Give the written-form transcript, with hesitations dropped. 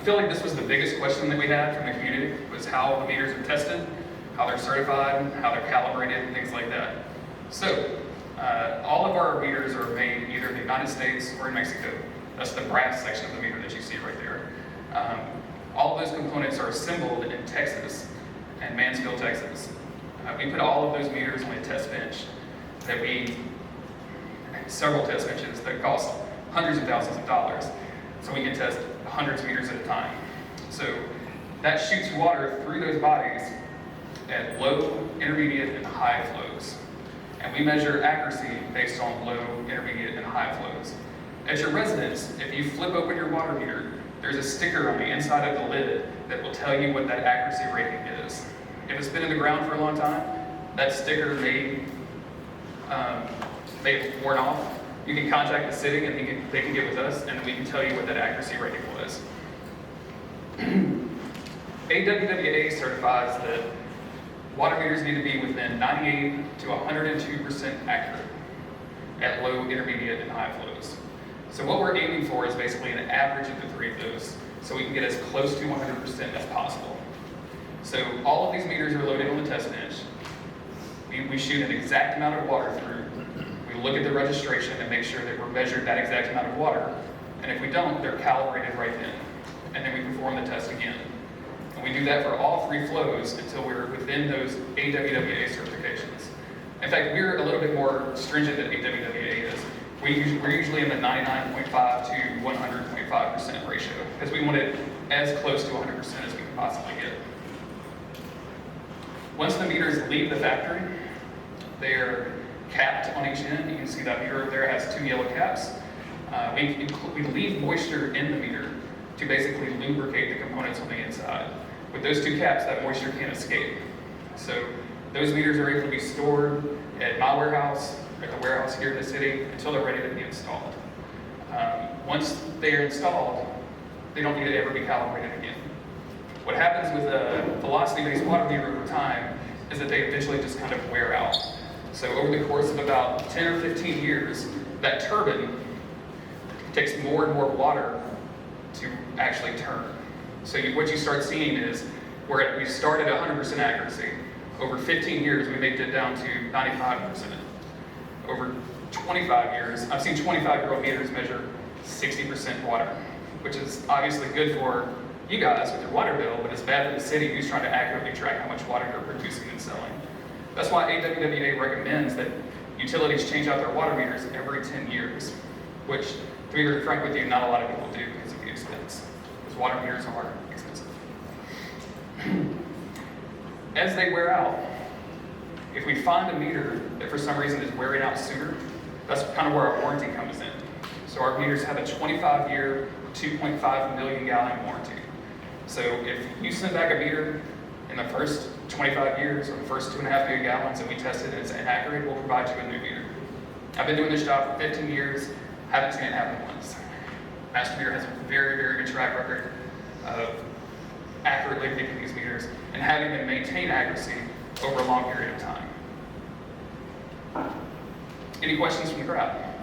feel like this was the biggest question that we had from the community, was how the meters are tested, how they're certified, how they're calibrated, and things like that. So, all of our meters are made either in the United States or in Mexico. That's the brass section of the meter that you see right there. All of those components are assembled in Texas, in Mansfield, Texas. We put all of those meters on a test bench several test benches that cost hundreds of thousands of dollars, so we can test hundreds of meters at a time. So that shoots water through those bodies at low, intermediate, and high flows. And we measure accuracy based on low, intermediate, and high flows. At your residence, if you flip open your water meter, there's a sticker on the inside of the lid that will tell you what that accuracy rating is. If it's been in the ground for a long time, that sticker may have worn off. You can contact the city and they can get with us, and we can tell you what that accuracy rating was. AWWA certifies that water meters need to be within 98 to 102% accurate at low, intermediate, and high flows. So what we're aiming for is basically an average of the three of those, so we can get as close to 100% as possible. So all of these meters are loaded on the test bench. We shoot an exact amount of water through. We look at the registration and make sure that we're measured that exact amount of water. And if we don't, they're calibrated right then. And then we perform the test again. And we do that for all three flows until we're within those AWWA certifications. In fact, we're a little bit more stringent than AWWA is. We're usually in the 99.5 to 100.5% ratio, because we want it as close to 100% as we can possibly get. Once the meters leave the factory, they're capped on each end. You can see that meter over there has two yellow caps. We leave moisture in the meter to basically lubricate the components on the inside. With those two caps, that moisture can't escape. So those meters are able to be stored at my warehouse, at the warehouse here in the city, until they're ready to be installed. Once they're installed, they don't need to ever be calibrated again. What happens with a velocity-based water meter over time is that they eventually just kind of wear out. So over the course of about 10 or 15 years, that turbine takes more and more water to actually turn. So what you start seeing is, we start at 100% accuracy. Over 15 years, we made it down to 95%. Over 25 years, I've seen 25-year-old meters measure 60% water, which is obviously good for you guys with your water bill, but it's bad for the city who's trying to accurately track how much water you're producing and selling. That's why AWWA recommends that utilities change out their water meters every 10 years, which, to be very frank with you, not a lot of people do because of the expense, because water meters are expensive. As they wear out, if we find a meter that for some reason is wearing out sooner, that's kind of where our warranty comes in. So our meters have a 25-year, 2.5 million gallon warranty. So if you send back a meter in the first 25 years or the first 2.5 million gallons and we test it as inaccurate, we'll provide you a new meter. I've been doing this job for 15 years, haven't seen it happen once. Master Meter has a very, very good track record of accurately picking these meters and having them maintain accuracy over a long period of time. Any questions from the crowd?